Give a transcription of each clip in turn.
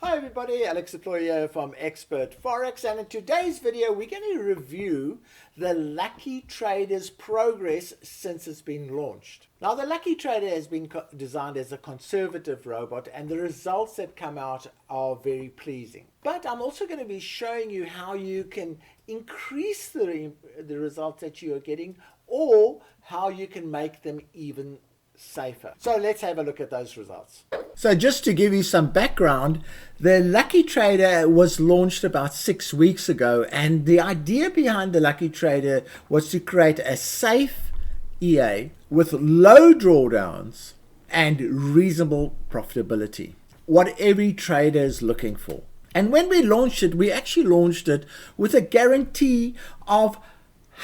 Hi everybody, Alex Employer from Expert Forex, and in today's video we're going to review the Lucky Trader's progress since it's been launched. Now the Lucky Trader has been designed as a conservative robot and the results that come out are very pleasing. But I'm also going to be showing you how you can increase the results that you are getting or how you can make them even safer. So let's have a look at those results. So just to give you some background, the Lucky Trader was launched about 6 weeks ago, and the idea behind the Lucky Trader was to create a safe EA with low drawdowns and reasonable profitability, what every trader is looking for. And when we launched it, we actually launched it with a guarantee of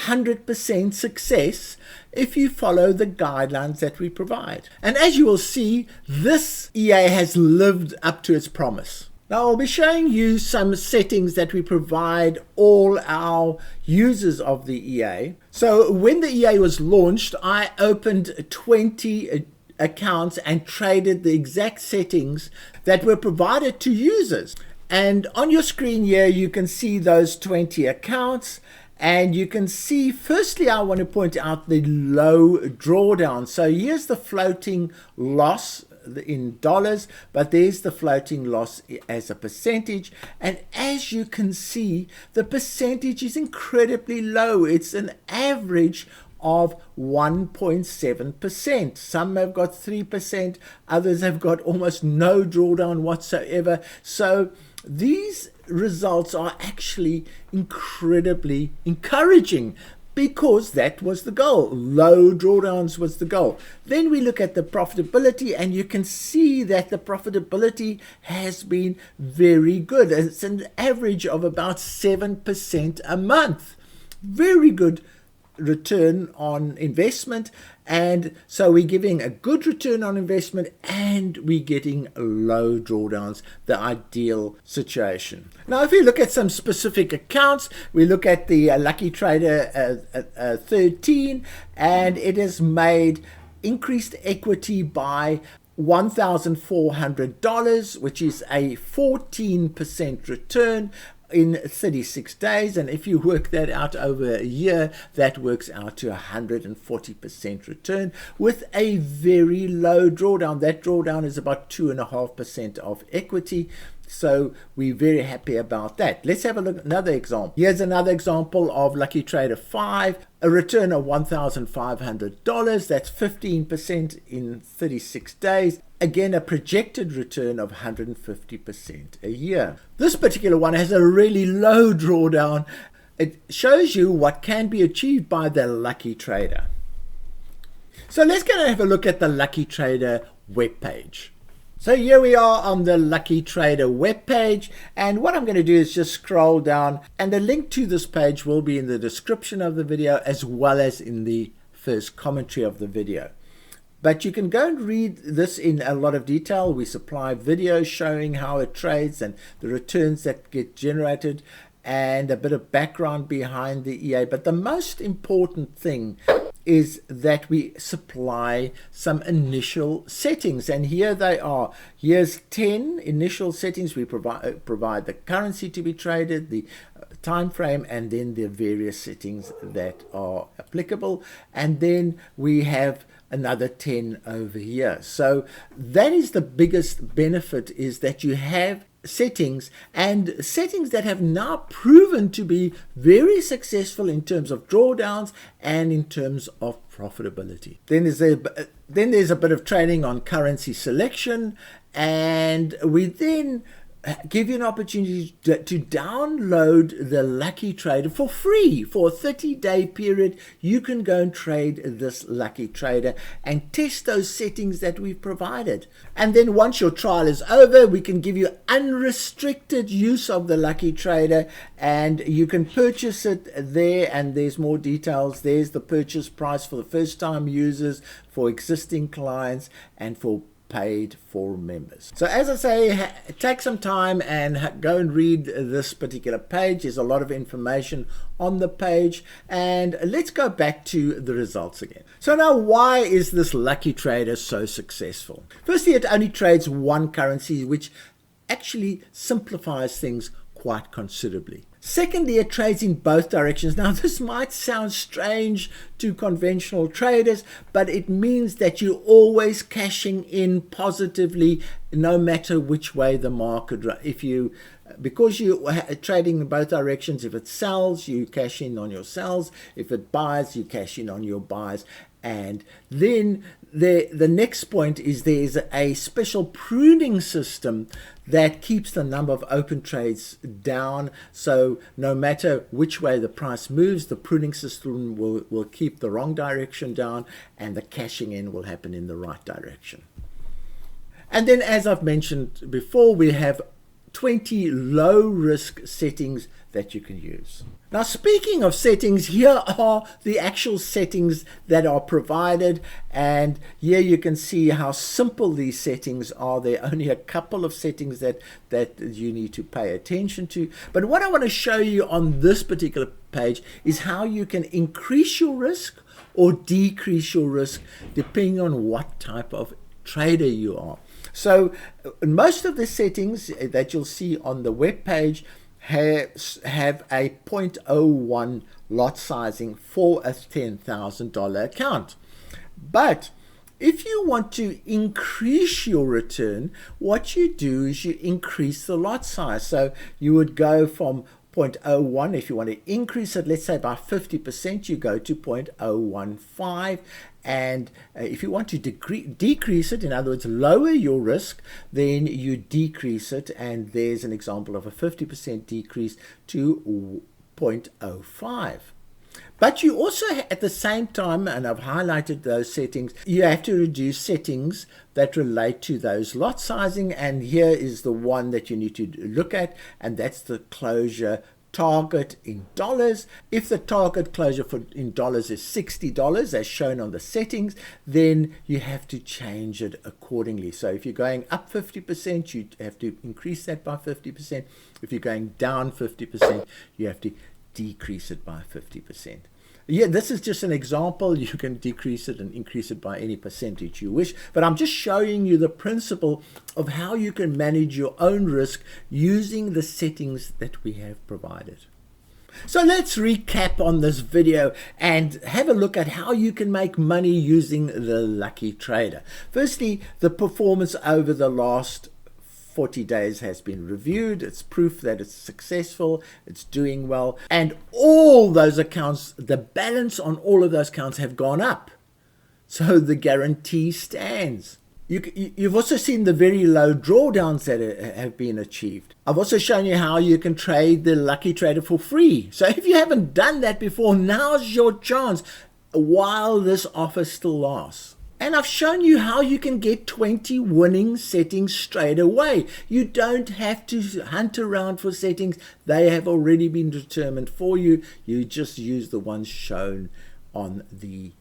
100% success if you follow the guidelines that we provide. And as you will see, this EA has lived up to its promise. Now I'll be showing you some settings that we provide all our users of the EA. So when the EA was launched, I opened 20 accounts and traded the exact settings that were provided to users. And on your screen here, you can see those 20 accounts. And you can see, firstly, I want to point out the low drawdown. So here's the floating loss in dollars, but there's the floating loss as a percentage. And as you can see, the percentage is incredibly low. It's an average of 1.7%. Some have got 3%, others have got almost no drawdown whatsoever. So these results are actually incredibly encouraging because that was the goal. Low drawdowns was the goal. Then we look at the profitability, and you can see that the profitability has been very good. It's an average of about 7% a month. Very good return on investment, and so we're giving a good return on investment and we're getting low drawdowns, the ideal situation. Now if you look at some specific accounts, we look at the Lucky Trader 13, and it has made increased equity by $1,400, which is a 14% return in 36 days, and if you work that out over a year, that works out to 140% return with a very low drawdown. That drawdown is about 2.5% of equity, so we're very happy about that. Let's have a look at another example. Here's another example of Lucky Trader 5, a return of $1,500. That's 15% in 36 days. Again, a projected return of 150% a year. This particular one has a really low drawdown. It shows you what can be achieved by the Lucky Trader. So let's go and have a look at the Lucky Trader webpage. So here we are on the Lucky Trader webpage, and what I'm going to do is just scroll down, and the link to this page will be in the description of the video as well as in the first commentary of the video. But you can go and read this in a lot of detail. We supply videos showing how it trades and the returns that get generated and a bit of background behind the EA. But the most important thing is that we supply some initial settings, and here they are. Here's 10 initial settings. We provide the currency to be traded, the time frame, and then the various settings that are applicable, and then we have another 10 over here. So that is the biggest benefit, is that you have settings, and settings that have now proven to be very successful in terms of drawdowns and in terms of profitability. Then there's a bit of training on currency selection, and we then give you an opportunity to download the Lucky Trader for free. For a 30-day period, you can go and trade this Lucky Trader and test those settings that we've provided. And then once your trial is over, we can give you unrestricted use of the Lucky Trader, and you can purchase it there, and there's more details. There's the purchase price for the first-time users, for existing clients, and for paid for members. So as I say, take some time and go and read this particular page. There's a lot of information on the page, and let's go back to the results again. So now, why is this Lucky Trader so successful? Firstly, it only trades one currency, which actually simplifies things quite considerably. Secondly, it trades in both directions. Now, this might sound strange to conventional traders, but it means that you're always cashing in positively no matter which way the market, because you are trading in both directions. If it sells, you cash in on your sells. If it buys, you cash in on your buys. And then the next point is there's a special pruning system that keeps the number of open trades down. So no matter which way the price moves, the pruning system will keep the wrong direction down, and the cashing in will happen in the right direction. And then, as I've mentioned before, we have 20 low risk settings that you can use. Now, speaking of settings, here are the actual settings that are provided, and here you can see how simple these settings are. There are only a couple of settings that you need to pay attention to. But what I want to show you on this particular page is how you can increase your risk or decrease your risk depending on what type of trader you are. So most of the settings that you'll see on the web page have a 0.01 lot sizing for a $10,000 account. But if you want to increase your return, what you do is you increase the lot size. So you would go from 0.01. If you want to increase it, let's say by 50%, you go to 0.015. And if you want to decrease it, in other words, lower your risk, then you decrease it. And there's an example of a 50% decrease to 0.05. But you also, at the same time, and I've highlighted those settings, you have to reduce settings that relate to those lot sizing. And here is the one that you need to look at, and that's the closure target in dollars. If the target closure in dollars is $60 as shown on the settings, then you have to change it accordingly. So if you're going up 50%, you have to increase that by 50%. If you're going down 50%, you have to decrease it by 50%. Yeah, this is just an example. You can decrease it and increase it by any percentage you wish. But I'm just showing you the principle of how you can manage your own risk using the settings that we have provided. So let's recap on this video and have a look at how you can make money using the Lucky Trader. Firstly, the performance over the last 40 days has been reviewed. It's proof that it's successful, it's doing well, and all those accounts, the balance on all of those accounts have gone up. So the guarantee stands. You've also seen the very low drawdowns that have been achieved. I've also shown you how you can trade the Lucky Trader for free. So if you haven't done that before, now's your chance while this offer still lasts. And I've shown you how you can get 20 winning settings straight away. You don't have to hunt around for settings. They have already been determined for you. You just use the ones shown on the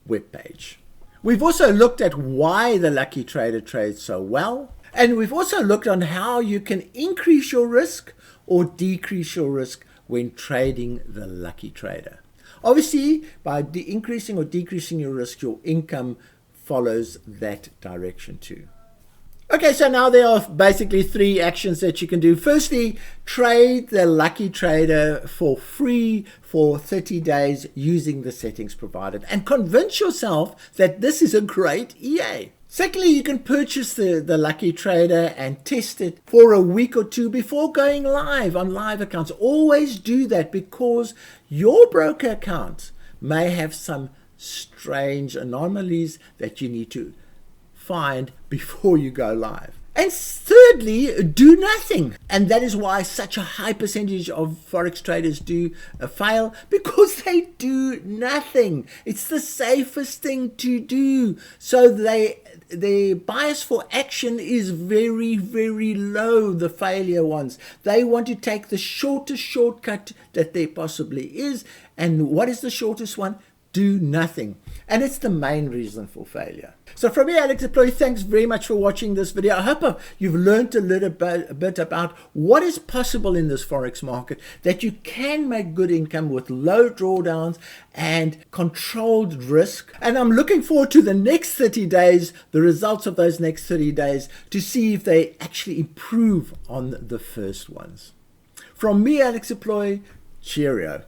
web page. We've also looked at why the Lucky Trader trades so well. And we've also looked on how you can increase your risk or decrease your risk when trading the Lucky Trader. Obviously, by increasing or decreasing your risk, your income follows that direction too. Okay, so now there are basically three actions that you can do. Firstly, trade the Lucky Trader for free for 30 days using the settings provided and convince yourself that this is a great EA. Secondly, you can purchase the Lucky Trader and test it for a week or two before going live on live accounts. Always do that because your broker account may have some strange anomalies that you need to find before you go live. And thirdly, do nothing. And that is why such a high percentage of Forex traders do fail, because they do nothing. It's the safest thing to do. So their bias for action is very, very low, the failure ones. They want to take the shortest shortcut that there possibly is. And what is the shortest one? Do nothing. And it's the main reason for failure. So from me, Alex Employee, thanks very much for watching this video. I hope you've learned a bit about what is possible in this Forex market, that you can make good income with low drawdowns and controlled risk. And I'm looking forward to the next 30 days, the results of those next 30 days, to see if they actually improve on the first ones. From me, Alex Employee, cheerio.